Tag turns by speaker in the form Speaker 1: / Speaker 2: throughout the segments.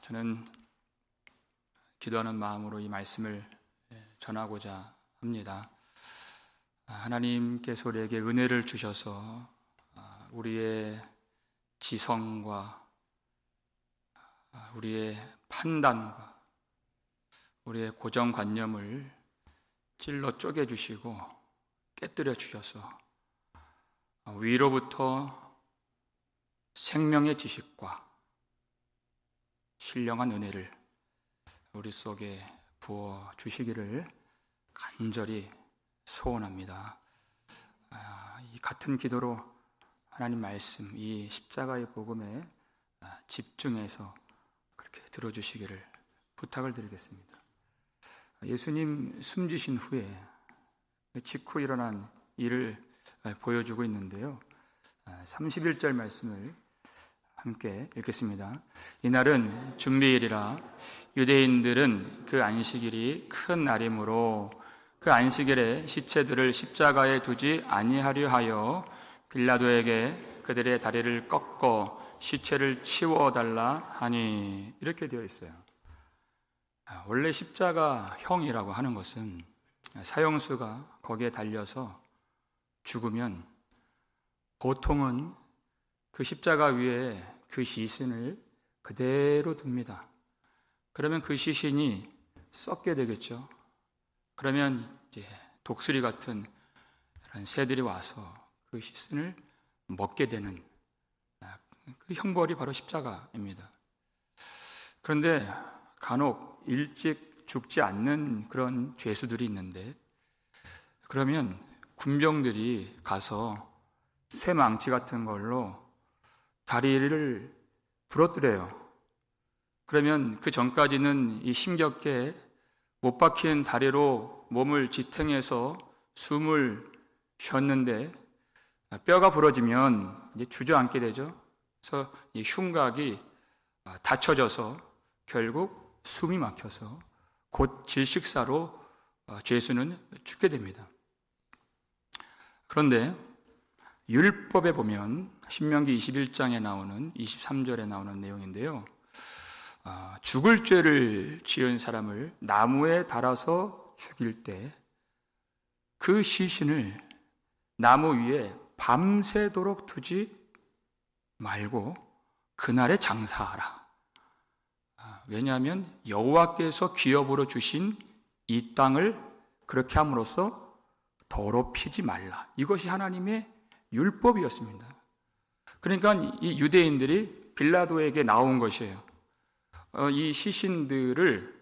Speaker 1: 저는 기도하는 마음으로 이 말씀을 전하고자 합니다. 하나님께서 우리에게 은혜를 주셔서 우리의 지성과 우리의 판단과 우리의 고정관념을 찔러 쪼개주시고 깨뜨려 주셔서 위로부터 생명의 지식과 신령한 은혜를 우리 속에 부어 주시기를 간절히 소원합니다. 이 같은 기도로 하나님 말씀, 이 십자가의 복음에 집중해서 그렇게 들어주시기를 부탁을 드리겠습니다. 예수님 숨지신 후에 직후 일어난 일을 보여주고 있는데요. 31절 말씀을 함께 읽겠습니다. 이날은 준비일이라 유대인들은 그 안식일이 큰 날이므로 그 안식일에 시체들을 십자가에 두지 아니하려 하여 빌라도에게 그들의 다리를 꺾어 시체를 치워달라 하니, 이렇게 되어 있어요. 원래 십자가형이라고 하는 것은 사형수가 거기에 달려서 죽으면 보통은 그 십자가 위에 그 시신을 그대로 둡니다. 그러면 그 시신이 썩게 되겠죠. 그러면 이제 독수리 같은 그런 새들이 와서 그 시신을 먹게 되는 그 형벌이 바로 십자가입니다. 그런데 간혹 일찍 죽지 않는 그런 죄수들이 있는데, 그러면 군병들이 가서 새 망치 같은 걸로 다리를 부러뜨려요. 그러면 그 전까지는 이 힘겹게 못 박힌 다리로 몸을 지탱해서 숨을 쉬었는데 뼈가 부러지면 이제 주저앉게 되죠. 그래서 이 흉곽이 닫혀져서 결국 숨이 막혀서 곧 질식사로 죄수는 죽게 됩니다. 그런데 율법에 보면 신명기 21장에 나오는 23절에 나오는 내용인데요. 죽을 죄를 지은 사람을 나무에 달아서 죽일 때 그 시신을 나무 위에 밤새도록 두지 말고 그날에 장사하라. 왜냐하면 여호와께서 기업으로 주신 이 땅을 그렇게 함으로써 더럽히지 말라. 이것이 하나님의 율법이었습니다. 그러니까 이 유대인들이 빌라도에게 나온 것이에요. 이 시신들을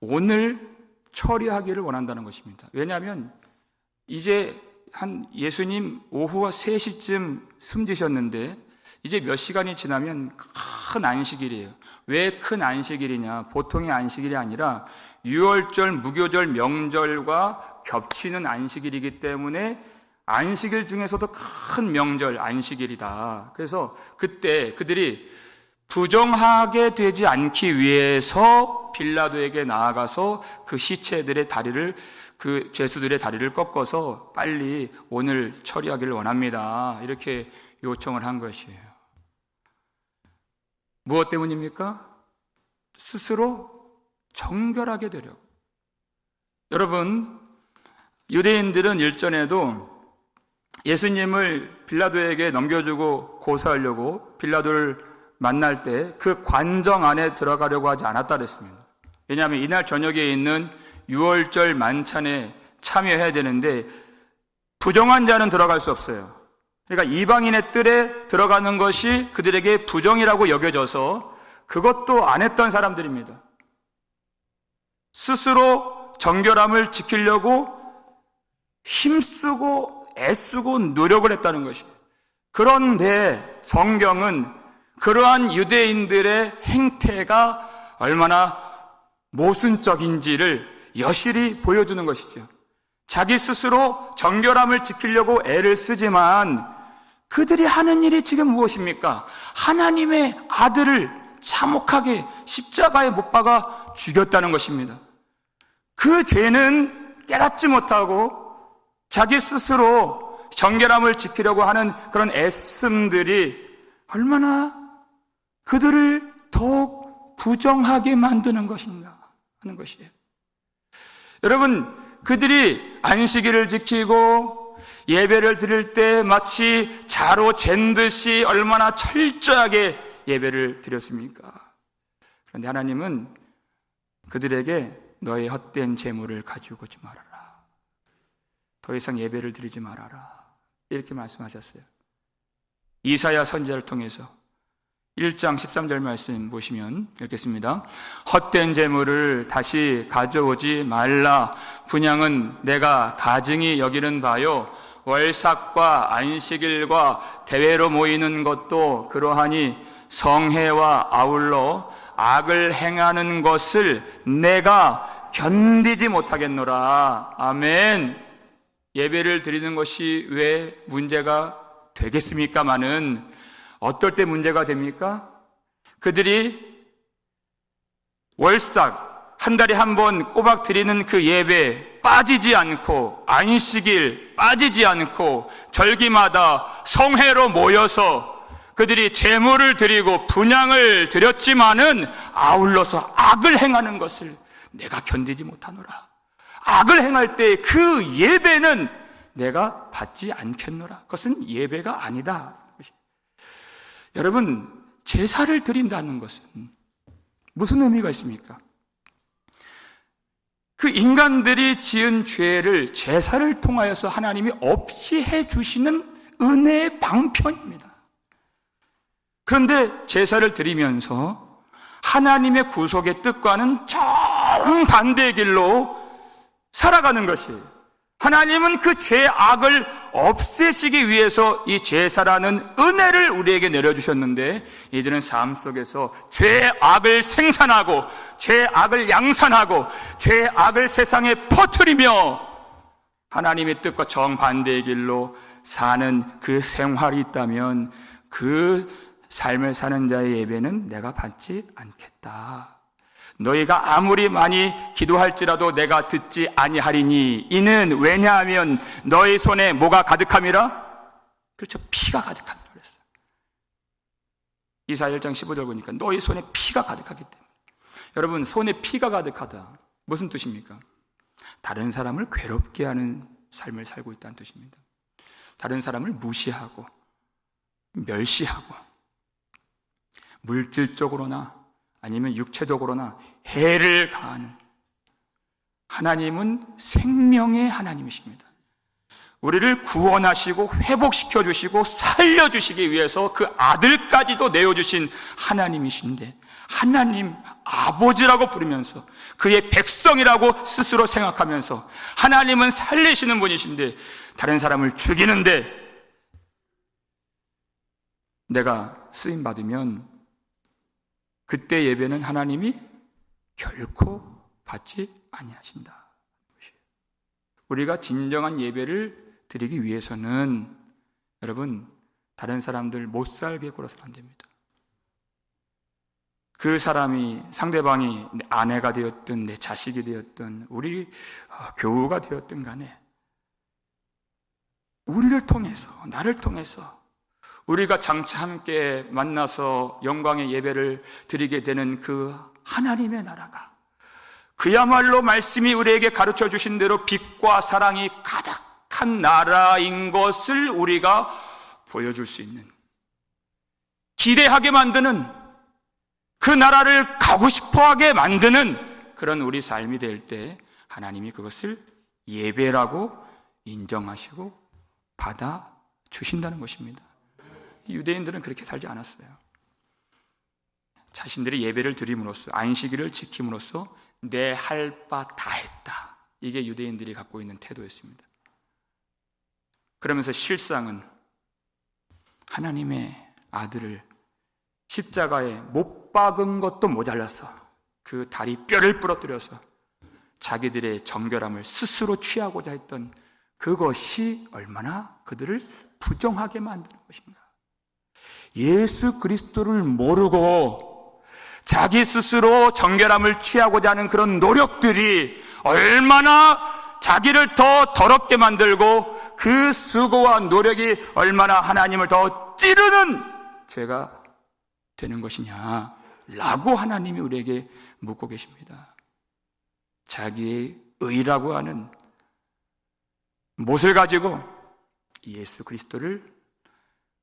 Speaker 1: 오늘 처리하기를 원한다는 것입니다. 왜냐하면 이제 한 예수님 오후와 3시쯤 숨지셨는데 이제 몇 시간이 지나면 큰 안식일이에요. 왜 큰 안식일이냐? 보통의 안식일이 아니라 유월절, 무교절, 명절과 겹치는 안식일이기 때문에 안식일 중에서도 큰 명절 안식일이다. 그래서 그때 그들이 부정하게 되지 않기 위해서 빌라도에게 나아가서 그 시체들의 다리를, 그 죄수들의 다리를 꺾어서 빨리 오늘 처리하기를 원합니다. 이렇게 요청을 한 것이에요. 무엇 때문입니까? 스스로 정결하게 되려고. 여러분, 유대인들은 일전에도 예수님을 빌라도에게 넘겨주고 고소하려고 빌라도를 만날 때 그 관정 안에 들어가려고 하지 않았다 그랬습니다. 왜냐하면 이날 저녁에 있는 유월절 만찬에 참여해야 되는데 부정한 자는 들어갈 수 없어요. 그러니까 이방인의 뜰에 들어가는 것이 그들에게 부정이라고 여겨져서 그것도 안 했던 사람들입니다. 스스로 정결함을 지키려고 힘쓰고 애쓰고 노력을 했다는 것이에요. 그런데 성경은 그러한 유대인들의 행태가 얼마나 모순적인지를 여실히 보여주는 것이죠. 자기 스스로 정결함을 지키려고 애를 쓰지만 그들이 하는 일이 지금 무엇입니까? 하나님의 아들을 참혹하게 십자가에 못 박아 죽였다는 것입니다. 그 죄는 깨닫지 못하고 자기 스스로 정결함을 지키려고 하는 그런 애씀들이 얼마나 그들을 더욱 부정하게 만드는 것인가 하는 것이에요. 여러분, 그들이 안식일을 지키고 예배를 드릴 때 마치 자로 잰 듯이 얼마나 철저하게 예배를 드렸습니까? 그런데 하나님은 그들에게 너의 헛된 재물을 가지고 오지 말아라. 더 이상 예배를 드리지 말아라. 이렇게 말씀하셨어요. 이사야 선지자를 통해서 1장 13절 말씀 보시면 읽겠습니다. 헛된 재물을 다시 가져오지 말라. 분향은 내가 가증히 여기는 바요. 월삭과 안식일과 대회로 모이는 것도 그러하니 성회와 아울러 악을 행하는 것을 내가 견디지 못하겠노라. 아멘. 예배를 드리는 것이 왜 문제가 되겠습니까마는 어떨 때 문제가 됩니까? 그들이 월삭 한 달에 한 번 꼬박 드리는 그 예배 빠지지 않고, 안식일 빠지지 않고, 절기마다 성회로 모여서 그들이 제물을 드리고 분향을 드렸지만은 아울러서 악을 행하는 것을 내가 견디지 못하노라. 악을 행할 때 그 예배는 내가 받지 않겠노라. 그것은 예배가 아니다. 여러분, 제사를 드린다는 것은 무슨 의미가 있습니까? 그 인간들이 지은 죄를 제사를 통하여서 하나님이 없이 해주시는 은혜의 방편입니다. 그런데 제사를 드리면서 하나님의 구속의 뜻과는 정반대의 길로 살아가는 것이에요. 하나님은 그 죄악을 없애시기 위해서 이 제사라는 은혜를 우리에게 내려주셨는데, 이들은 삶 속에서 죄악을 생산하고 죄악을 양산하고 죄악을 세상에 퍼뜨리며 하나님의 뜻과 정반대의 길로 사는 그 생활이 있다면 그 삶을 사는 자의 예배는 내가 받지 않겠다. 너희가 아무리 많이 기도할지라도 내가 듣지 아니하리니 이는 왜냐하면 너희 손에 뭐가 가득함이라? 그렇죠, 피가 가득함이라 그랬어요. 이사야 1장 15절 보니까 너희 손에 피가 가득하기 때문에. 여러분, 손에 피가 가득하다 무슨 뜻입니까? 다른 사람을 괴롭게 하는 삶을 살고 있다는 뜻입니다. 다른 사람을 무시하고 멸시하고 물질적으로나 아니면 육체적으로나 해를 가하는, 하나님은 생명의 하나님이십니다. 우리를 구원하시고 회복시켜 주시고 살려주시기 위해서 그 아들까지도 내어주신 하나님이신데, 하나님 아버지라고 부르면서 그의 백성이라고 스스로 생각하면서 하나님은 살리시는 분이신데 다른 사람을 죽이는데 내가 쓰임받으면 그때 예배는 하나님이 결코 받지 아니하신다. 우리가 진정한 예배를 드리기 위해서는 여러분, 다른 사람들 못 살게 굴어서는 안 됩니다. 그 사람이, 상대방이 내 아내가 되었든 내 자식이 되었든 우리 교우가 되었든 간에 우리를 통해서, 나를 통해서 우리가 장차 함께 만나서 영광의 예배를 드리게 되는 그 하나님의 나라가 그야말로 말씀이 우리에게 가르쳐 주신 대로 빛과 사랑이 가득한 나라인 것을 우리가 보여줄 수 있는, 기대하게 만드는, 그 나라를 가고 싶어하게 만드는 그런 우리 삶이 될 때 하나님이 그것을 예배라고 인정하시고 받아 주신다는 것입니다. 유대인들은 그렇게 살지 않았어요. 자신들이 예배를 드림으로써, 안식일을 지킴으로써 내 할 바 다 했다. 이게 유대인들이 갖고 있는 태도였습니다. 그러면서 실상은 하나님의 아들을 십자가에 못 박은 것도 모자라서 그 다리 뼈를 부러뜨려서 자기들의 정결함을 스스로 취하고자 했던 그것이 얼마나 그들을 부정하게 만드는 것인가. 예수 그리스도를 모르고 자기 스스로 정결함을 취하고자 하는 그런 노력들이 얼마나 자기를 더 더럽게 만들고 그 수고와 노력이 얼마나 하나님을 더 찌르는 죄가 되는 것이냐. 라고 하나님이 우리에게 묻고 계십니다. 자기의 의라고 하는 못을 가지고 예수 그리스도를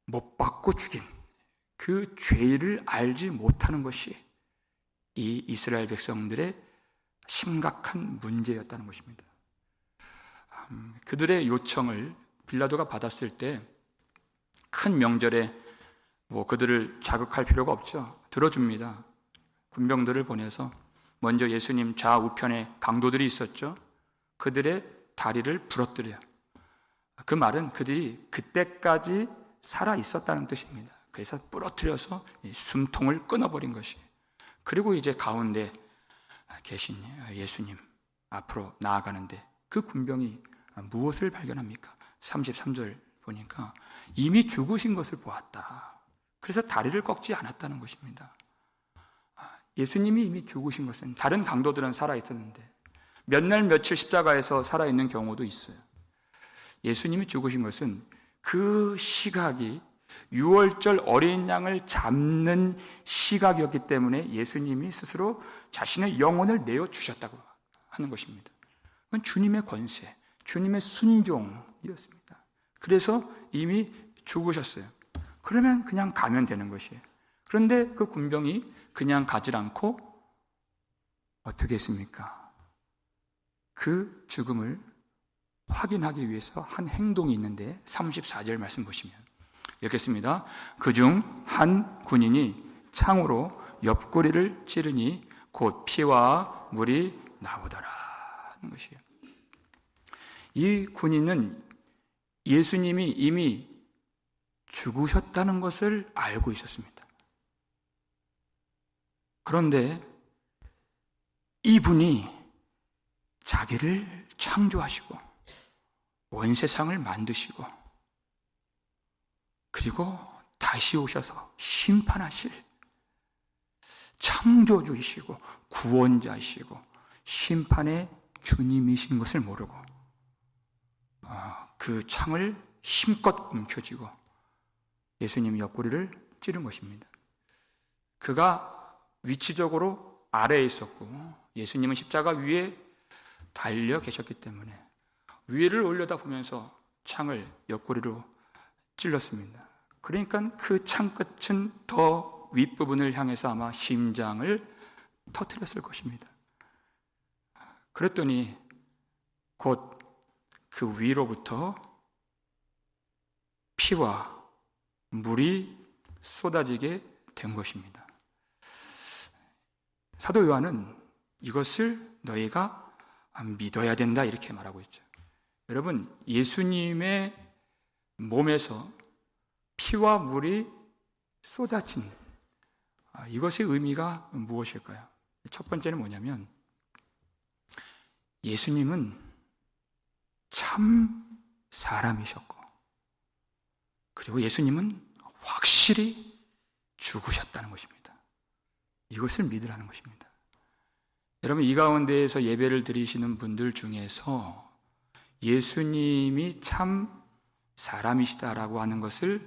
Speaker 1: 못 박고 죽인 그 죄를 알지 못하는 것이 이 이스라엘 백성들의 심각한 문제였다는 것입니다. 그들의 요청을 빌라도가 받았을 때 큰 명절에 그들을 자극할 필요가 없죠. 들어줍니다. 군병들을 보내서 먼저 예수님 좌우편에 강도들이 있었죠. 그들의 다리를 부러뜨려요. 그 말은 그들이 그때까지 살아 있었다는 뜻입니다. 그래서 부러뜨려서 숨통을 끊어버린 것이. 그리고 이제 가운데 계신 예수님 앞으로 나아가는데 그 군병이 무엇을 발견합니까? 33절 보니까 이미 죽으신 것을 보았다. 그래서 다리를 꺾지 않았다는 것입니다. 예수님이 이미 죽으신 것은, 다른 강도들은 살아있었는데 몇 날 며칠 십자가에서 살아있는 경우도 있어요. 예수님이 죽으신 것은 그 시각이 유월절 어린 양을 잡는 시각이었기 때문에 예수님이 스스로 자신의 영혼을 내어주셨다고 하는 것입니다. 그건 주님의 권세, 주님의 순종이었습니다. 그래서 이미 죽으셨어요. 그러면 그냥 가면 되는 것이에요. 그런데 그 군병이 그냥 가지 않고 어떻게 했습니까? 그 죽음을 확인하기 위해서 한 행동이 있는데 34절 말씀 보시면 읽겠습니다. 그중 한 군인이 창으로 옆구리를 찌르니 곧 피와 물이 나오더라 하는 것이에요. 이 군인은 예수님이 이미 죽으셨다는 것을 알고 있었습니다. 그런데 이분이 자기를 창조하시고 온 세상을 만드시고 그리고 다시 오셔서 심판하실 창조주이시고 구원자이시고 심판의 주님이신 것을 모르고 그 창을 힘껏 움켜쥐고 예수님 옆구리를 찌른 것입니다. 그가 위치적으로 아래에 있었고 예수님은 십자가 위에 달려 계셨기 때문에 위를 올려다보면서 창을 옆구리로 찔렀습니다. 그러니까 그 창 끝은 더 윗부분을 향해서 아마 심장을 터뜨렸을 것입니다. 그랬더니 곧 그 위로부터 피와 물이 쏟아지게 된 것입니다. 사도 요한은 이것을 너희가 믿어야 된다 이렇게 말하고 있죠. 여러분, 예수님의 몸에서 피와 물이 쏟아진 이것의 의미가 무엇일까요? 첫 번째는 뭐냐면 예수님은 참 사람이셨고 그리고 예수님은 확실히 죽으셨다는 것입니다. 이것을 믿으라는 것입니다. 여러분, 이 가운데에서 예배를 드리시는 분들 중에서 예수님이 참 사람이시다라고 하는 것을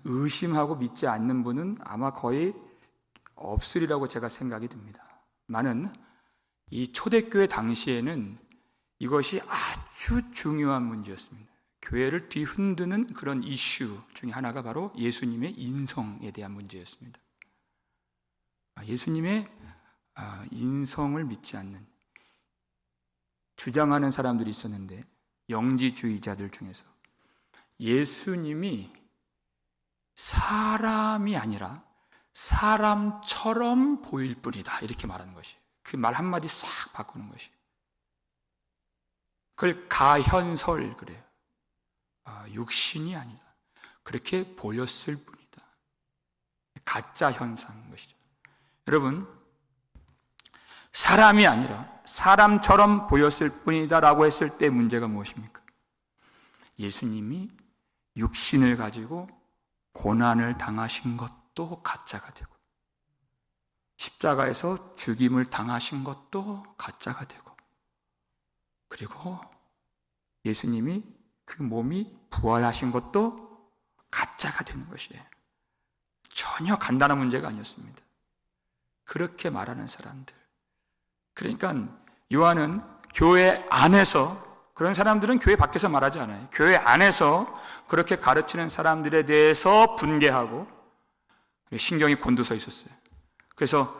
Speaker 1: 의심하고 믿지 않는 분은 아마 거의 없으리라고 제가 생각이 듭니다. 많은 이 초대교회 당시에는 이것이 아주 중요한 문제였습니다. 교회를 뒤흔드는 그런 이슈 중에 하나가 바로 예수님의 인성에 대한 문제였습니다. 예수님의 인성을 믿지 않는 주장하는 사람들이 있었는데 영지주의자들 중에서 예수님이 사람이 아니라 사람처럼 보일 뿐이다 이렇게 말하는 것이, 그 말 한마디 싹 바꾸는 것이, 그걸 가현설 그래요. 육신이 아니다, 그렇게 보였을 뿐이다. 가짜 현상인 것이죠. 여러분, 사람이 아니라 사람처럼 보였을 뿐이다 라고 했을 때 문제가 무엇입니까? 예수님이 육신을 가지고 고난을 당하신 것도 가짜가 되고 십자가에서 죽임을 당하신 것도 가짜가 되고 그리고 예수님이 그 몸이 부활하신 것도 가짜가 되는 것이에요. 전혀 간단한 문제가 아니었습니다. 그렇게 말하는 사람들. 그러니까 요한은 교회 안에서, 그런 사람들은 교회 밖에서 말하지 않아요. 교회 안에서 그렇게 가르치는 사람들에 대해서 분개하고 신경이 곤두서 있었어요. 그래서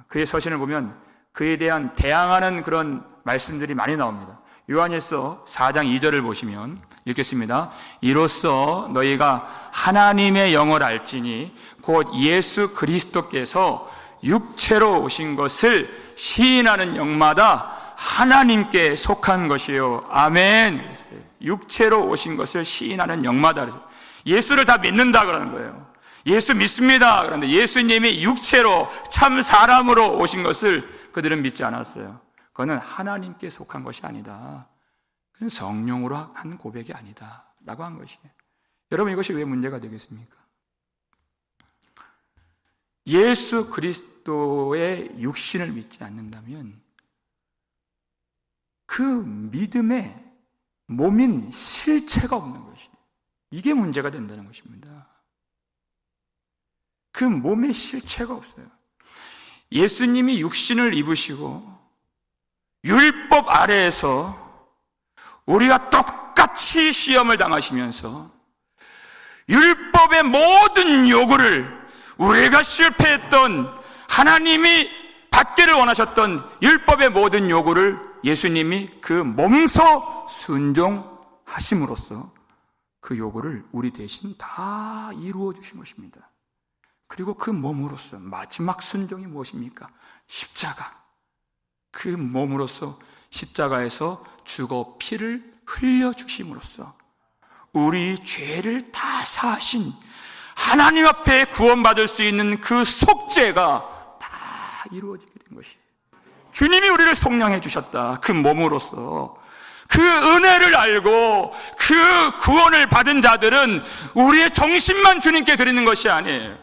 Speaker 1: 그의 서신을 보면 그에 대한 대항하는 그런 말씀들이 많이 나옵니다. 요한일서 4장 2절을 보시면 읽겠습니다. 이로써 너희가 하나님의 영을 알지니 곧 예수 그리스도께서 육체로 오신 것을 시인하는 영마다 하나님께 속한 것이요. 아멘. 육체로 오신 것을 시인하는 영마다. 예수를 다 믿는다 그러는 거예요. 예수 믿습니다. 그런데 예수님이 육체로 참 사람으로 오신 것을 그들은 믿지 않았어요. 그거는 하나님께 속한 것이 아니다. 그건 성령으로 한 고백이 아니다 라고 한 것이에요. 여러분, 이것이 왜 문제가 되겠습니까? 예수 그리스도의 육신을 믿지 않는다면 그 믿음에 몸인 실체가 없는 것이에요. 이게 문제가 된다는 것입니다. 그 몸에 실체가 없어요. 예수님이 육신을 입으시고 율법 아래에서 우리가 똑같이 시험을 당하시면서 율법의 모든 요구를, 우리가 실패했던, 하나님이 받기를 원하셨던 율법의 모든 요구를 예수님이 그 몸소 순종하심으로써 그 요구를 우리 대신 다 이루어 주신 것입니다. 그리고 그 몸으로서 마지막 순종이 무엇입니까? 십자가. 그 몸으로서 십자가에서 죽어 피를 흘려 주심으로써 우리 죄를 다 사하신 하나님 앞에 구원받을 수 있는 그 속죄가 다 이루어지게 된 것이에요. 주님이 우리를 속량해 주셨다. 그 몸으로써. 그 은혜를 알고 그 구원을 받은 자들은 우리의 정신만 주님께 드리는 것이 아니에요.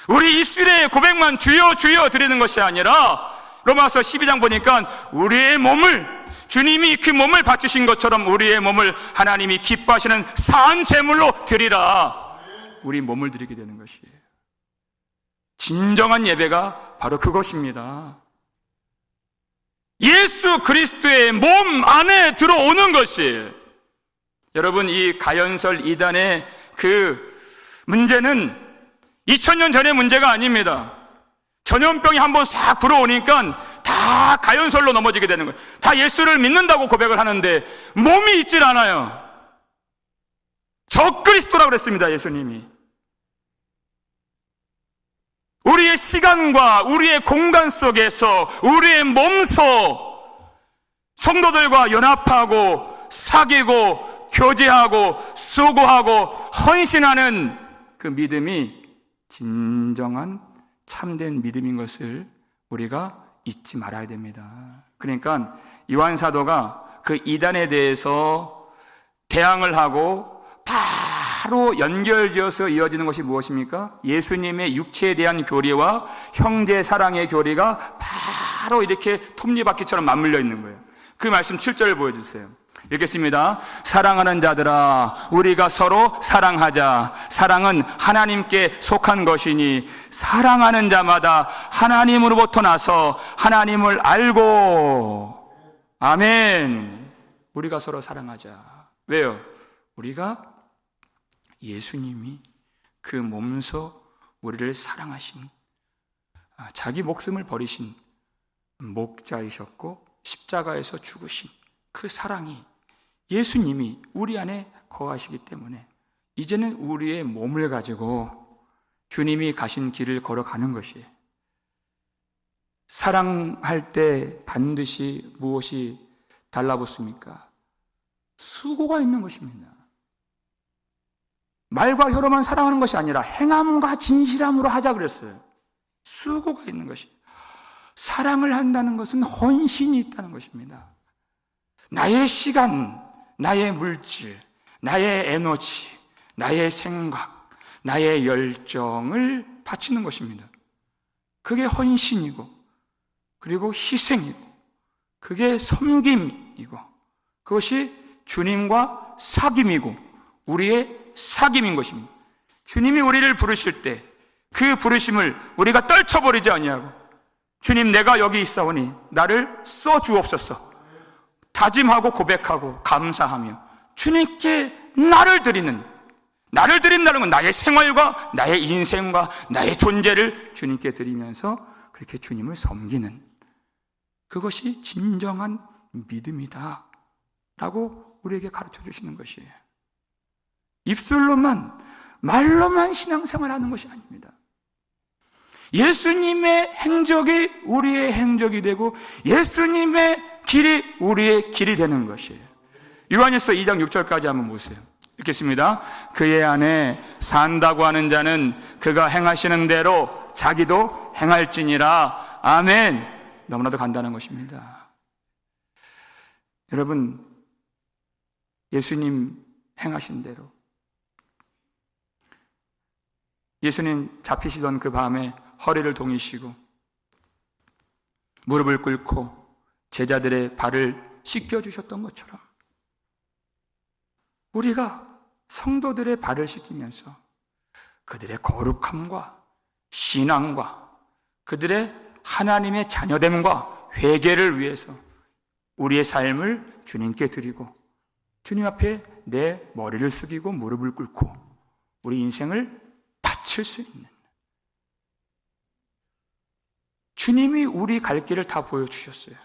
Speaker 1: 우리 입술의 고백만 주여 주여 드리는 것이 아니라 로마서 12장 보니까 우리의 몸을, 주님이 그 몸을 바치신 것처럼 우리의 몸을 하나님이 기뻐하시는 산 제물로 드리라. 우리 몸을 드리게 되는 것이에요. 진정한 예배가 바로 그것입니다. 예수 그리스도의 몸 안에 들어오는 것이에요. 여러분, 이 가연설 이단의 그 문제는 2000년 전의 문제가 아닙니다. 전염병이 한번 싹 불어오니까 다 가연설로 넘어지게 되는 거예요. 다 예수를 믿는다고 고백을 하는데 몸이 있질 않아요. 적그리스도라고 그랬습니다, 예수님이. 우리의 시간과 우리의 공간 속에서 우리의 몸소 성도들과 연합하고 사귀고 교제하고 수고하고 헌신하는 그 믿음이 진정한 참된 믿음인 것을 우리가 잊지 말아야 됩니다. 그러니까 요한 사도가 그 이단에 대해서 대항을 하고 바로 연결지어서 이어지는 것이 무엇입니까? 예수님의 육체에 대한 교리와 형제 사랑의 교리가 바로 이렇게 톱니바퀴처럼 맞물려 있는 거예요. 그 말씀 7절을 보여주세요. 읽겠습니다. 사랑하는 자들아, 우리가 서로 사랑하자. 사랑은 하나님께 속한 것이니 사랑하는 자마다 하나님으로부터 나서 하나님을 알고. 아멘. 우리가 서로 사랑하자. 왜요? 우리가 예수님이 그 몸소 우리를 사랑하신, 자기 목숨을 버리신 목자이셨고 십자가에서 죽으신 그 사랑이 예수님이 우리 안에 거하시기 때문에 이제는 우리의 몸을 가지고 주님이 가신 길을 걸어가는 것이에요. 사랑할 때 반드시 무엇이 달라붙습니까? 수고가 있는 것입니다. 말과 혀로만 사랑하는 것이 아니라 행함과 진실함으로 하자 그랬어요. 수고가 있는 것이. 사랑을 한다는 것은 헌신이 있다는 것입니다. 나의 시간, 나의 물질, 나의 에너지, 나의 생각, 나의 열정을 바치는 것입니다. 그게 헌신이고, 그리고 희생이고, 그게 섬김이고, 그것이 주님과 사귐이고, 우리의 사귐인 것입니다. 주님이 우리를 부르실 때 그 부르심을 우리가 떨쳐버리지 아니하고 주님, 내가 여기 있사오니 나를 써 주옵소서. 다짐하고 고백하고 감사하며 주님께 나를 드린다는 건 나의 생활과 나의 인생과 나의 존재를 주님께 드리면서 그렇게 주님을 섬기는, 그것이 진정한 믿음이다 라고 우리에게 가르쳐 주시는 것이에요. 입술로만, 말로만 신앙생활하는 것이 아닙니다. 예수님의 행적이 우리의 행적이 되고 예수님의 길이 우리의 길이 되는 것이에요. 요한일서 2장 6절까지 한번 보세요. 읽겠습니다. 그의 안에 산다고 하는 자는 그가 행하시는 대로 자기도 행할지니라. 아멘. 너무나도 간단한 것입니다. 여러분, 예수님 행하신 대로, 예수님 잡히시던 그 밤에 허리를 동이시고 무릎을 꿇고 제자들의 발을 씻겨주셨던 것처럼 우리가 성도들의 발을 씻기면서 그들의 거룩함과 신앙과 그들의 하나님의 자녀됨과 회개를 위해서 우리의 삶을 주님께 드리고 주님 앞에 내 머리를 숙이고 무릎을 꿇고 우리 인생을 바칠 수 있는, 주님이 우리 갈 길을 다 보여주셨어요.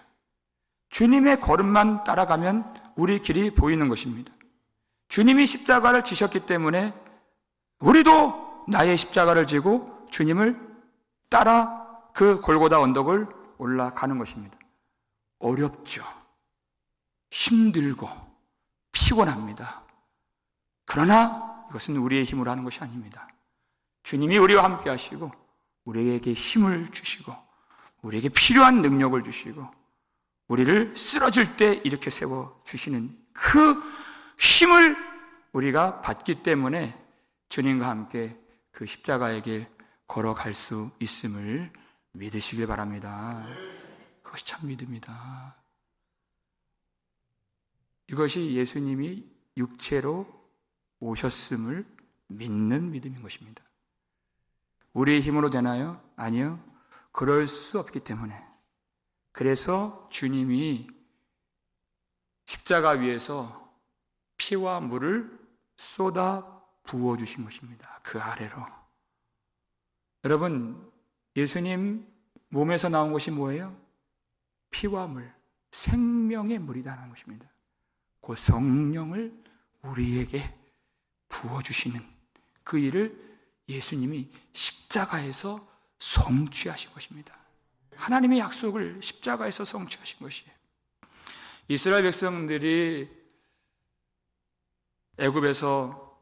Speaker 1: 주님의 걸음만 따라가면 우리 길이 보이는 것입니다. 주님이 십자가를 지셨기 때문에 우리도 나의 십자가를 지고 주님을 따라 그 골고다 언덕을 올라가는 것입니다. 어렵죠. 힘들고 피곤합니다. 그러나 이것은 우리의 힘으로 하는 것이 아닙니다. 주님이 우리와 함께 하시고 우리에게 힘을 주시고 우리에게 필요한 능력을 주시고 우리를 쓰러질 때 이렇게 세워주시는 그 힘을 우리가 받기 때문에 주님과 함께 그 십자가의 길 걸어갈 수 있음을 믿으시길 바랍니다. 그것이 참 믿음이다. 이것이 예수님이 육체로 오셨음을 믿는 믿음인 것입니다. 우리의 힘으로 되나요? 아니요. 그럴 수 없기 때문에, 그래서 주님이 십자가 위에서 피와 물을 쏟아 부어주신 것입니다. 그 아래로. 여러분, 예수님 몸에서 나온 것이 뭐예요? 피와 물, 생명의 물이라는 것입니다. 그 성령을 우리에게 부어주시는 그 일을 예수님이 십자가에서 성취하신 것입니다. 하나님의 약속을 십자가에서 성취하신 것이에요. 이스라엘 백성들이 애굽에서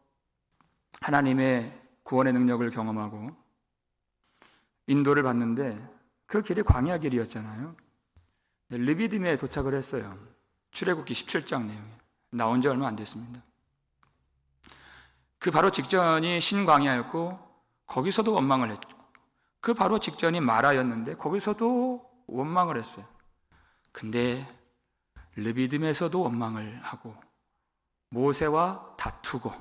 Speaker 1: 하나님의 구원의 능력을 경험하고 인도를 받는데 그 길이 광야 길이었잖아요. 르비딤에 도착을 했어요. 출애굽기 17장 내용에 나온 지 얼마 안 됐습니다. 그 바로 직전이 신광야였고 거기서도 원망을 했고 그 바로 직전이 마라였는데 거기서도 원망을 했어요. 근데 르비딤에서도 원망을 하고 모세와 다투고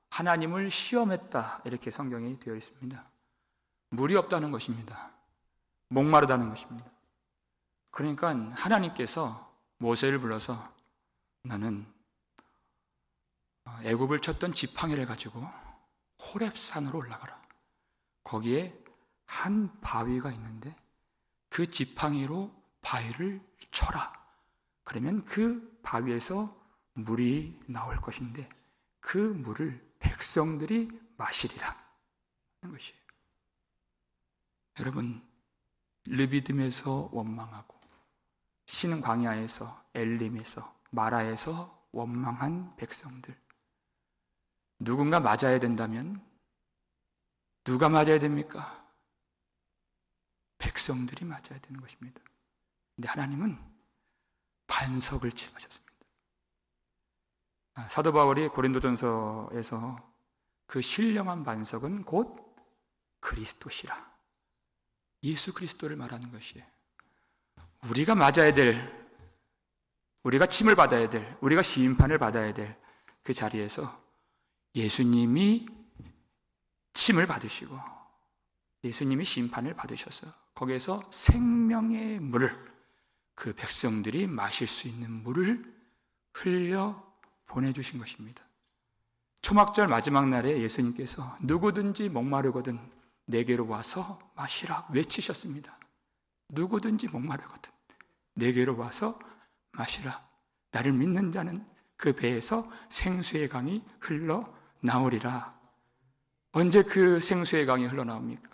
Speaker 1: 하나님을 시험했다, 이렇게 성경이 되어 있습니다. 물이 없다는 것입니다. 목마르다는 것입니다. 그러니까 하나님께서 모세를 불러서 너는 애굽을 쳤던 지팡이를 가지고 호렙산으로 올라가라. 거기에 한 바위가 있는데 그 지팡이로 바위를 쳐라. 그러면 그 바위에서 물이 나올 것인데 그 물을 백성들이 마시리라 하는 것이에요. 여러분, 르비딤에서 원망하고 신광야에서, 엘림에서, 마라에서 원망한 백성들, 누군가 맞아야 된다면 누가 맞아야 됩니까? 백성들이 맞아야 되는 것입니다. 근데 하나님은 반석을 취하셨습니다. 사도 바울이 고린도전서에서 그 신령한 반석은 곧 그리스도시라, 예수 그리스도를 말하는 것이에요. 우리가 맞아야 될, 우리가 침을 받아야 될, 우리가 심판을 받아야 될 그 자리에서 예수님이 침을 받으시고 예수님이 심판을 받으셔서 거기에서 생명의 물을, 그 백성들이 마실 수 있는 물을 흘려 보내주신 것입니다. 초막절 마지막 날에 예수님께서 누구든지 목마르거든 내게로 와서 마시라 외치셨습니다. 누구든지 목마르거든 내게로 와서 마시라. 나를 믿는 자는 그 배에서 생수의 강이 흘러나오리라. 언제 그 생수의 강이 흘러나옵니까?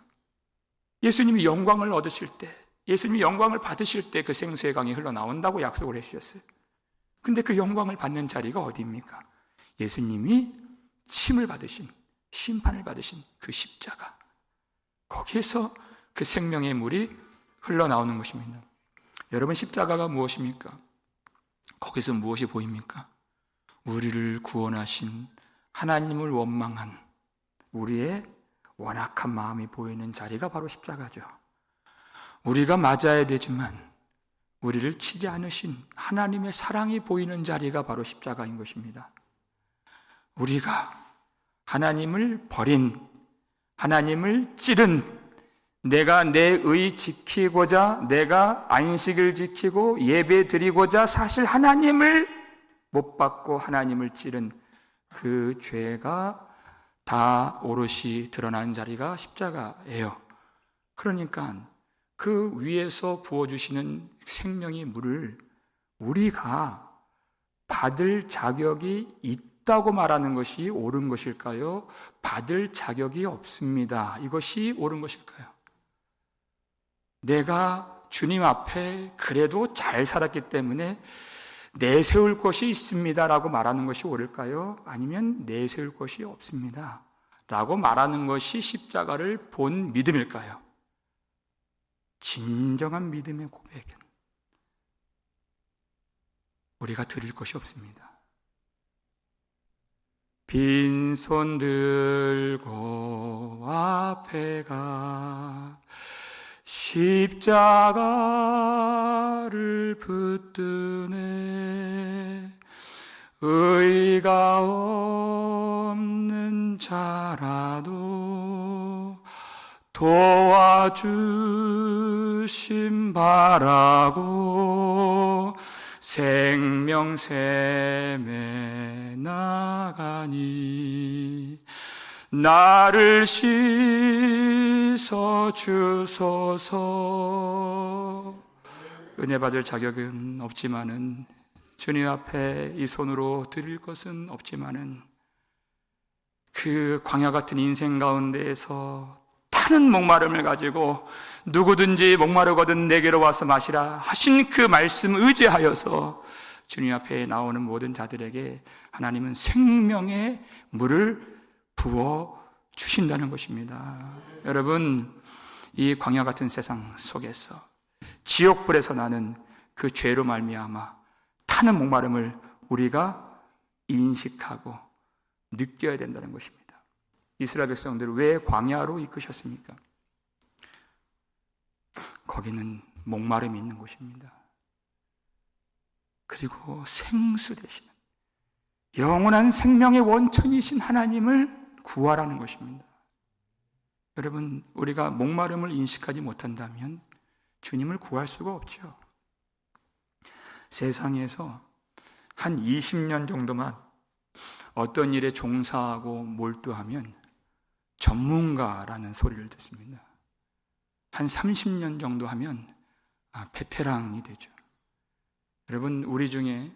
Speaker 1: 예수님이 영광을 얻으실 때, 예수님이 영광을 받으실 때 그 생수의 강이 흘러나온다고 약속을 해주셨어요. 근데 그 영광을 받는 자리가 어디입니까? 예수님이 침을 받으신, 심판을 받으신 그 십자가, 거기에서 그 생명의 물이 흘러나오는 것입니다. 여러분, 십자가가 무엇입니까? 거기서 무엇이 보입니까? 우리를 구원하신 하나님을 원망한 우리의 완악한 마음이 보이는 자리가 바로 십자가죠. 우리가 맞아야 되지만 우리를 치지 않으신 하나님의 사랑이 보이는 자리가 바로 십자가인 것입니다. 우리가 하나님을 버린, 하나님을 찌른, 내가 내 의 지키고자, 내가 안식을 지키고 예배 드리고자 사실 하나님을 못 받고 하나님을 찌른 그 죄가 다 오롯이 드러난 자리가 십자가예요. 그러니까 그 위에서 부어주시는 생명의 물을 우리가 받을 자격이 있다고 말하는 것이 옳은 것일까요? 받을 자격이 없습니다. 이것이 옳은 것일까요? 내가 주님 앞에 그래도 잘 살았기 때문에 내세울 것이 있습니다 라고 말하는 것이 옳을까요? 아니면 내세울 것이 없습니다 라고 말하는 것이 십자가를 본 믿음일까요? 진정한 믿음의 고백은 우리가 드릴 것이 없습니다. 빈손 들고 앞에 가 십자가를 붙드네. 의가 없는 자라도 도와주심 바라고 생명샘에 나가니 나를 씻어 주소서. 은혜 받을 자격은 없지만은, 주님 앞에 이 손으로 드릴 것은 없지만은, 그 광야 같은 인생 가운데에서 타는 목마름을 가지고 누구든지 목마르거든 내게로 와서 마시라 하신 그 말씀 의지하여서 주님 앞에 나오는 모든 자들에게 하나님은 생명의 물을 부어 주신다는 것입니다. 여러분, 이 광야 같은 세상 속에서 지옥불에서 나는 그 죄로 말미암아 타는 목마름을 우리가 인식하고 느껴야 된다는 것입니다. 이스라엘 백성들을 왜 광야로 이끄셨습니까? 거기는 목마름이 있는 곳입니다. 그리고 생수 되시는 영원한 생명의 원천이신 하나님을 구하라는 것입니다. 여러분, 우리가 목마름을 인식하지 못한다면 주님을 구할 수가 없죠. 세상에서 한 20년 정도만 어떤 일에 종사하고 몰두하면 전문가라는 소리를 듣습니다. 한 30년 정도 하면 베테랑이 되죠. 여러분, 우리 중에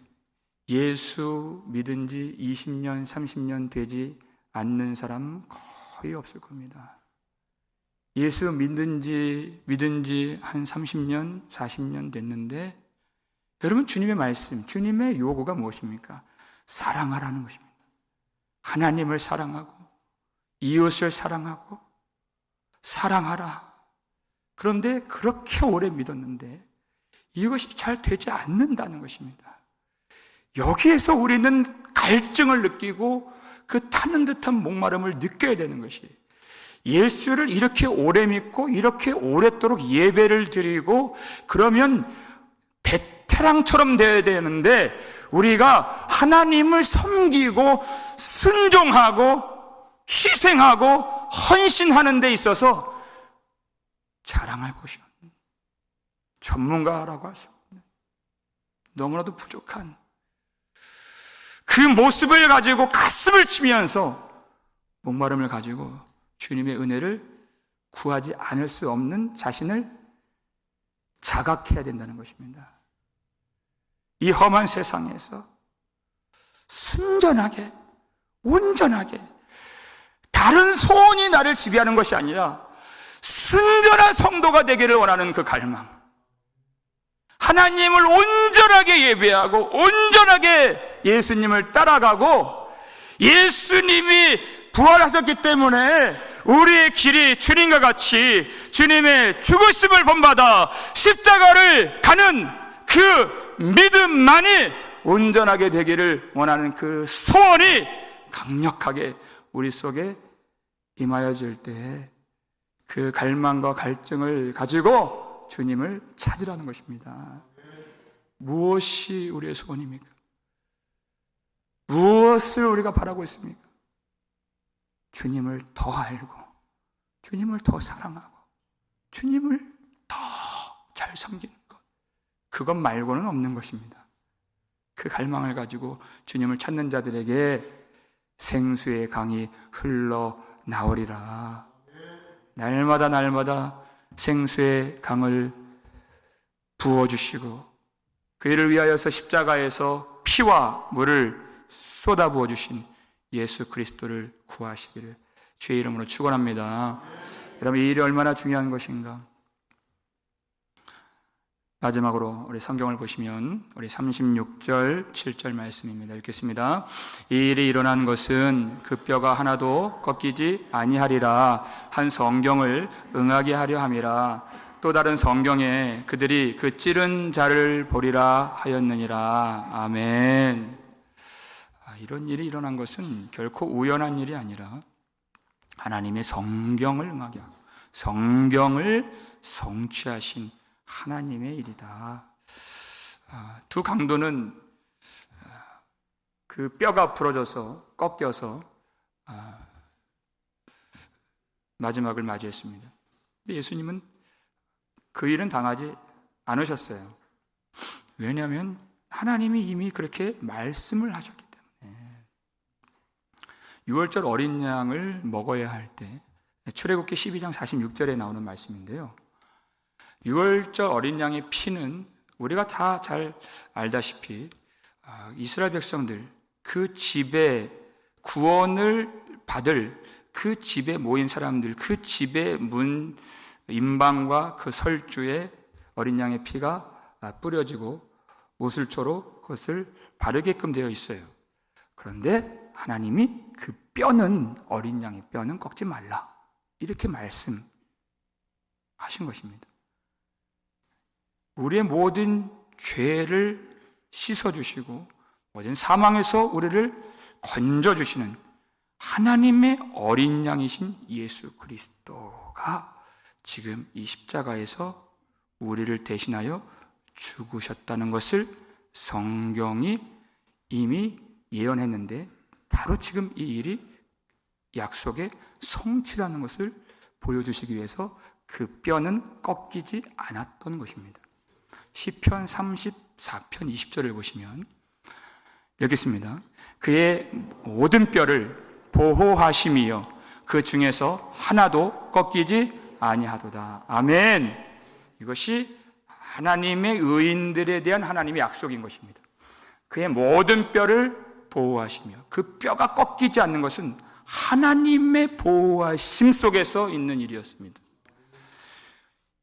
Speaker 1: 예수 믿은 지 20년, 30년 되지 않는 사람 거의 없을 겁니다. 예수 믿은 지 한 30년, 40년 됐는데, 여러분, 주님의 말씀, 주님의 요구가 무엇입니까? 사랑하라는 것입니다. 하나님을 사랑하고 이웃을 사랑하고 사랑하라. 그런데 그렇게 오래 믿었는데 이것이 잘 되지 않는다는 것입니다. 여기에서 우리는 갈증을 느끼고 그 타는 듯한 목마름을 느껴야 되는 것이, 예수를 이렇게 오래 믿고 이렇게 오랫도록 예배를 드리고 그러면 베테랑처럼 되어야 되는데, 우리가 하나님을 섬기고 순종하고 희생하고 헌신하는 데 있어서 잘 자랑할 곳이 없는, 전문가라고 할 수 없는, 너무나도 부족한 그 모습을 가지고 가슴을 치면서 목마름을 가지고 주님의 은혜를 구하지 않을 수 없는 자신을 자각해야 된다는 것입니다. 이 험한 세상에서 순전하게, 온전하게, 다른 소원이 나를 지배하는 것이 아니라 순전한 성도가 되기를 원하는 그 갈망, 하나님을 온전하게 예배하고 온전하게 예수님을 따라가고, 예수님이 부활하셨기 때문에 우리의 길이 주님과 같이 주님의 죽으심을 본받아 십자가를 가는 그 믿음만이 온전하게 되기를 원하는 그 소원이 강력하게 우리 속에 임하여질 때 그 갈망과 갈증을 가지고 주님을 찾으라는 것입니다. 무엇이 우리의 소원입니까? 무엇을 우리가 바라고 있습니까? 주님을 더 알고, 주님을 더 사랑하고, 주님을 더 잘 섬기는 것, 그것 말고는 없는 것입니다. 그 갈망을 가지고 주님을 찾는 자들에게 생수의 강이 흘러나오리라. 날마다 날마다 생수의 강을 부어주시고 그이를 위하여서 십자가에서 피와 물을 쏟아부어 주신 예수 그리스도를 구하시기를 주의 이름으로 축원합니다. 여러분, 이 일이 얼마나 중요한 것인가. 마지막으로 우리 성경을 보시면 우리 36절, 7절 말씀입니다. 읽겠습니다. 이 일이 일어난 것은 그 뼈가 하나도 꺾이지 아니하리라 한 성경을 응하게 하려 함이라. 또 다른 성경에 그들이 그 찌른 자를 보리라 하였느니라. 아멘. 이런 일이 일어난 것은 결코 우연한 일이 아니라 하나님의 성경을 응하게 하고 성경을 성취하신 하나님의 일이다. 두 강도는 그 뼈가 부러져서 꺾여서 마지막을 맞이했습니다. 근데 예수님은 그 일은 당하지 않으셨어요. 왜냐하면 하나님이 이미 그렇게 말씀을 하셨기 때문에. 6월절 어린 양을 먹어야 할 때, 출애굽기 12장 46절에 나오는 말씀인데요, 6월절 어린 양의 피는 우리가 다 잘 알다시피 이스라엘 백성들, 그 집에 구원을 받을 그 집에 모인 사람들, 그 집의 문 임방과 그 설주에 어린 양의 피가 뿌려지고 우슬초로 그것을 바르게끔 되어 있어요. 그런데 하나님이 그 뼈는, 어린 양의 뼈는 꺾지 말라, 이렇게 말씀하신 것입니다. 우리의 모든 죄를 씻어주시고 모든 사망에서 우리를 건져주시는 하나님의 어린 양이신 예수 그리스도가 지금 이 십자가에서 우리를 대신하여 죽으셨다는 것을 성경이 이미 예언했는데, 바로 지금 이 일이 약속의 성취라는 것을 보여주시기 위해서 그 뼈는 꺾이지 않았던 것입니다. 시편 34편 20절을 보시면 여기 있습니다. 그의 모든 뼈를 보호하심이여 그 중에서 하나도 꺾이지 아니하도다. 아멘. 이것이 하나님의 의인들에 대한 하나님의 약속인 것입니다. 그의 모든 뼈를 보호하시며, 그 뼈가 꺾이지 않는 것은 하나님의 보호하심 속에서 있는 일이었습니다.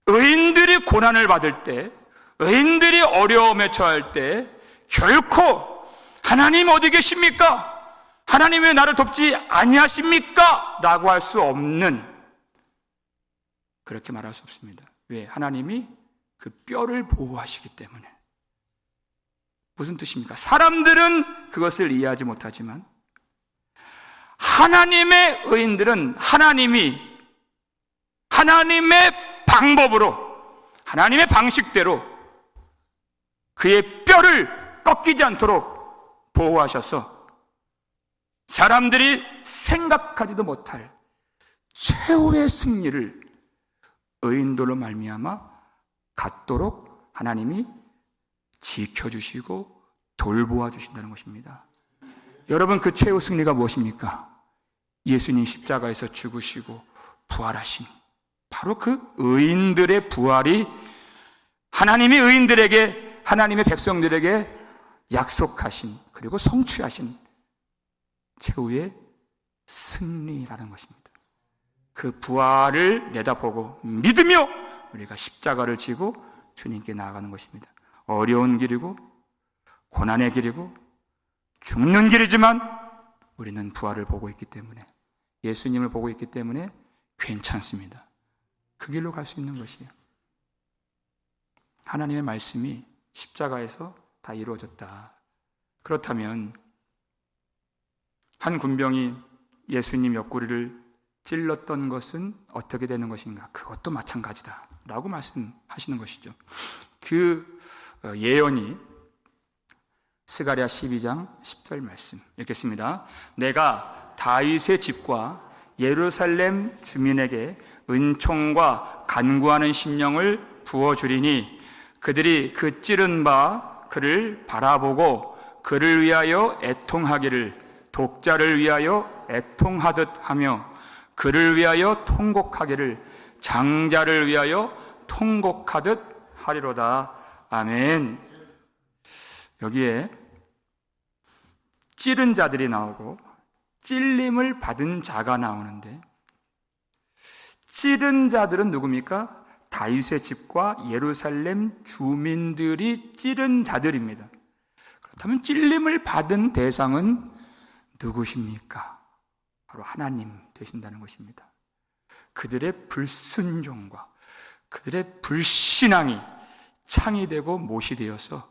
Speaker 1: 의인들이 고난을 받을 때, 의인들이 어려움에 처할 때 결코 하나님 어디 계십니까? 하나님 왜 나를 돕지 아니하십니까? 라고 할 수 없는, 그렇게 말할 수 없습니다. 왜? 하나님이 그 뼈를 보호하시기 때문에. 무슨 뜻입니까? 사람들은 그것을 이해하지 못하지만 하나님의 의인들은 하나님이 하나님의 방법으로, 하나님의 방식대로 그의 뼈를 꺾이지 않도록 보호하셔서 사람들이 생각하지도 못할 최후의 승리를 의인들로 말미암아 갖도록 하나님이 지켜주시고 돌보아 주신다는 것입니다. 여러분, 그 최후 승리가 무엇입니까? 예수님 십자가에서 죽으시고 부활하신 바로 그 의인들의 부활이 하나님이 의인들에게, 하나님의 백성들에게 약속하신, 그리고 성취하신 최후의 승리라는 것입니다. 그 부활을 내다보고 믿으며 우리가 십자가를 지고 주님께 나아가는 것입니다. 어려운 길이고 고난의 길이고 죽는 길이지만 우리는 부활을 보고 있기 때문에, 예수님을 보고 있기 때문에 괜찮습니다. 그 길로 갈 수 있는 것이에요. 하나님의 말씀이 십자가에서 다 이루어졌다. 그렇다면 한 군병이 예수님 옆구리를 찔렀던 것은 어떻게 되는 것인가? 그것도 마찬가지다 라고 말씀하시는 것이죠. 그 예언이 스가랴 12장 10절 말씀 읽겠습니다. 내가 다윗의 집과 예루살렘 주민에게 은총과 간구하는 심령을 부어주리니 그들이 그 찌른 바 그를 바라보고 그를 위하여 애통하기를, 독자를 위하여 애통하듯 하며 그를 위하여 통곡하기를, 장자를 위하여 통곡하듯 하리로다. 아멘. 여기에 찌른 자들이 나오고 찔림을 받은 자가 나오는데, 찌른 자들은 누굽니까? 다윗의 집과 예루살렘 주민들이 찌른 자들입니다. 그렇다면 찔림을 받은 대상은 누구십니까? 바로 하나님 되신다는 것입니다. 그들의 불순종과 그들의 불신앙이 창이 되고 못이 되어서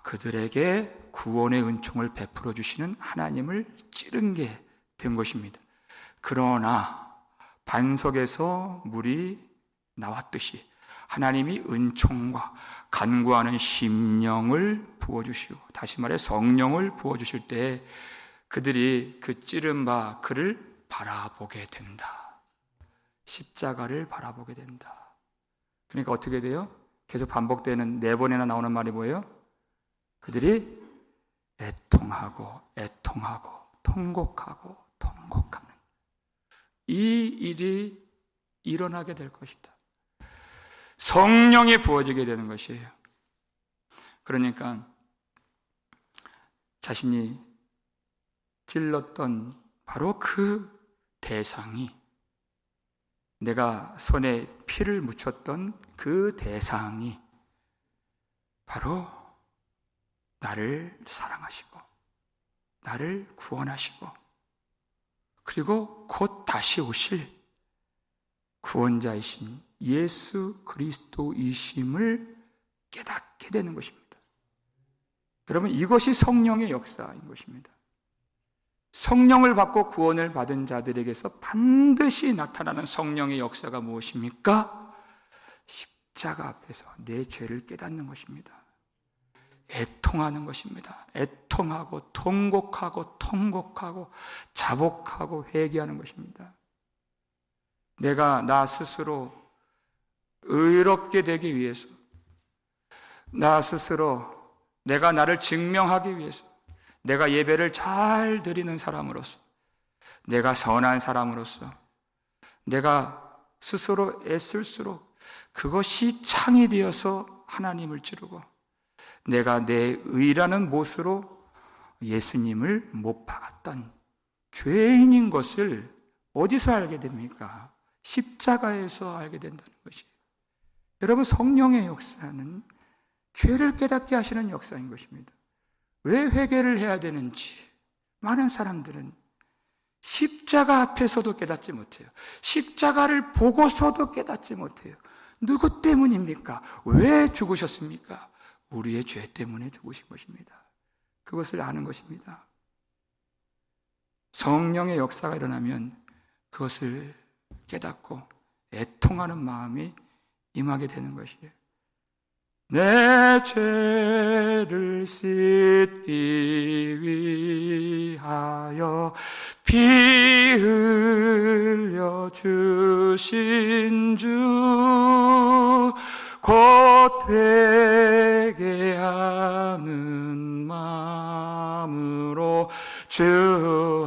Speaker 1: 그들에게 구원의 은총을 베풀어 주시는 하나님을 찌른 게 된 것입니다. 그러나 반석에서 물이 나왔듯이 하나님이 은총과 간구하는 심령을 부어주시고, 다시 말해 성령을 부어주실 때 그들이 그 찌른 바 그를 바라보게 된다. 십자가를 바라보게 된다. 그러니까 어떻게 돼요? 계속 반복되는, 4번이나 나오는 말이 뭐예요? 그들이 애통하고 애통하고 통곡하고 통곡하는 이 일이 일어나게 될 것이다. 성령이 부어지게 되는 것이에요. 그러니까 자신이 찔렀던 바로 그 대상이, 내가 손에 피를 묻혔던 그 대상이 바로 나를 사랑하시고 나를 구원하시고 그리고 곧 다시 오실 구원자이신 예수 그리스도이심을 깨닫게 되는 것입니다. 여러분, 이것이 성령의 역사인 것입니다. 성령을 받고 구원을 받은 자들에게서 반드시 나타나는 성령의 역사가 무엇입니까? 십자가 앞에서 내 죄를 깨닫는 것입니다. 애통하는 것입니다. 애통하고 통곡하고 통곡하고 자복하고 회개하는 것입니다. 내가 나 스스로 의롭게 되기 위해서, 나 스스로 내가 나를 증명하기 위해서, 내가 예배를 잘 드리는 사람으로서, 내가 선한 사람으로서 내가 스스로 애쓸수록 그것이 창이 되어서 하나님을 찌르고, 내가 내 의라는 못으로 예수님을 못 박았던 죄인인 것을 어디서 알게 됩니까? 십자가에서 알게 된다는 것이에요. 여러분, 성령의 역사는 죄를 깨닫게 하시는 역사인 것입니다. 왜 회개를 해야 되는지 많은 사람들은 십자가 앞에서도 깨닫지 못해요. 십자가를 보고서도 깨닫지 못해요. 누구 때문입니까? 왜 죽으셨습니까? 우리의 죄 때문에 죽으신 것입니다. 그것을 아는 것입니다. 성령의 역사가 일어나면 그것을 깨닫고 애통하는 마음이 임하게 되는 것이에요. 내 죄를 씻기 위하여 피 흘려 주신 주 곧 회개하는 마음으로 주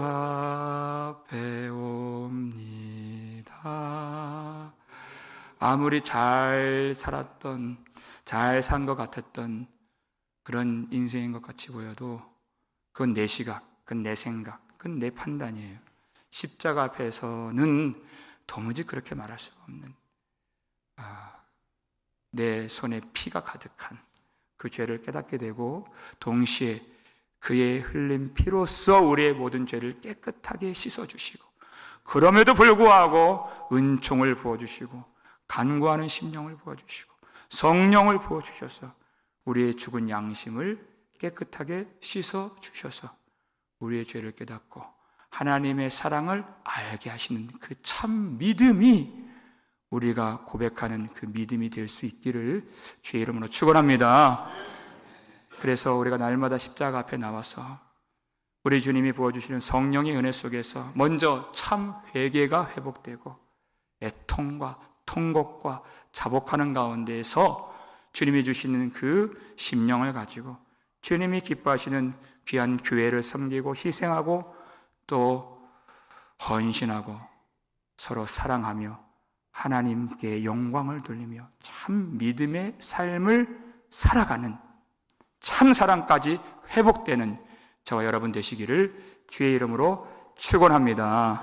Speaker 1: 앞에 옵니다. 아무리 잘 살았던, 잘 산 것 같았던 그런 인생인 것 같이 보여도 그건 내 시각, 그건 내 생각, 그건 내 판단이에요. 십자가 앞에서는 도무지 그렇게 말할 수가 없는, 내 손에 피가 가득한 그 죄를 깨닫게 되고, 동시에 그의 흘린 피로써 우리의 모든 죄를 깨끗하게 씻어주시고, 그럼에도 불구하고 은총을 부어주시고, 간구하는 심령을 부어주시고, 성령을 부어주셔서 우리의 죽은 양심을 깨끗하게 씻어주셔서 우리의 죄를 깨닫고 하나님의 사랑을 알게 하시는 그 참 믿음이, 우리가 고백하는 그 믿음이 될 수 있기를 주의 이름으로 축원합니다. 그래서 우리가 날마다 십자가 앞에 나와서 우리 주님이 부어주시는 성령의 은혜 속에서 먼저 참 회개가 회복되고 애통과 통곡과 자복하는 가운데에서 주님이 주시는 그 심령을 가지고 주님이 기뻐하시는 귀한 교회를 섬기고 희생하고 또 헌신하고 서로 사랑하며 하나님께 영광을 돌리며 참 믿음의 삶을 살아가는 참 사랑까지 회복되는 저와 여러분 되시기를 주의 이름으로 축원합니다.